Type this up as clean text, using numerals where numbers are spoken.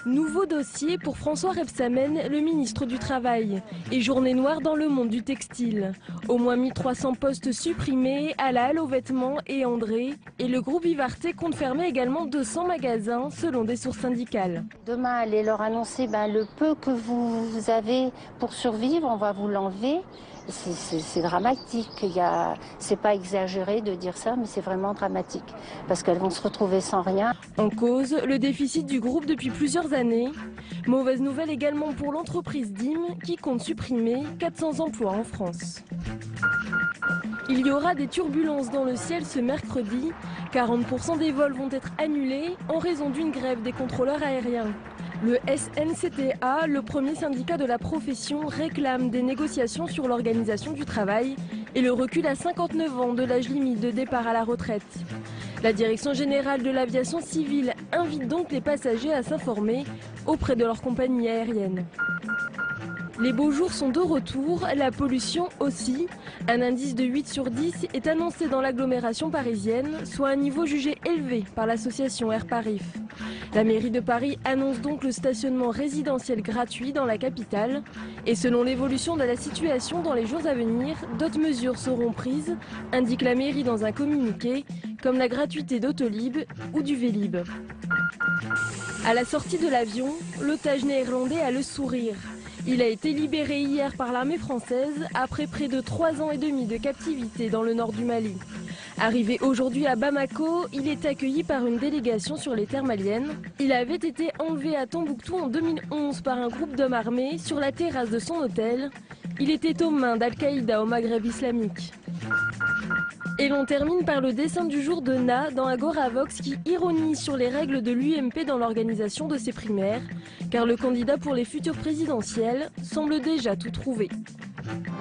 Nouveau dossier pour François Rebsamen, le ministre du Travail. Et journée noire dans le monde du textile. Au moins 1300 postes supprimés à la Halle aux vêtements et André. Et le groupe Vivarté compte fermer également 200 magasins selon des sources syndicales. Demain, allez leur annoncer le peu que vous avez pour survivre, on va vous l'enlever. C'est dramatique. C'est pas exagéré de dire ça, mais c'est vraiment dramatique. Parce qu'elles vont se retrouver sans rien. En cause, le déficit du groupe depuis plusieurs années. Mauvaise nouvelle également pour l'entreprise DIM qui compte supprimer 400 emplois en France. Il y aura des turbulences dans le ciel ce mercredi. 40% des vols vont être annulés en raison d'une grève des contrôleurs aériens. Le SNCTA, le premier syndicat de la profession, réclame des négociations sur l'organisation du travail et le recul à 59 ans de l'âge limite de départ à la retraite. La Direction générale de l'aviation civile invite donc les passagers à s'informer auprès de leur compagnie aérienne. Les beaux jours sont de retour, la pollution aussi. Un indice de 8 sur 10 est annoncé dans l'agglomération parisienne, soit un niveau jugé élevé par l'association Air Paris. La mairie de Paris annonce donc le stationnement résidentiel gratuit dans la capitale. Et selon l'évolution de la situation dans les jours à venir, d'autres mesures seront prises, indique la mairie dans un communiqué, comme la gratuité d'Autolib ou du Vélib. À la sortie de l'avion, l'otage néerlandais a le sourire. Il a été libéré hier par l'armée française après près de 3 ans et demi de captivité dans le nord du Mali. Arrivé aujourd'hui à Bamako, il est accueilli par une délégation sur les terres maliennes. Il avait été enlevé à Tombouctou en 2011 par un groupe d'hommes armés sur la terrasse de son hôtel. Il était aux mains d'Al-Qaïda au Maghreb islamique. Et l'on termine par le dessin du jour de Na dans Agoravox qui ironise sur les règles de l'UMP dans l'organisation de ses primaires, car le candidat pour les futures présidentielles semble déjà tout trouver.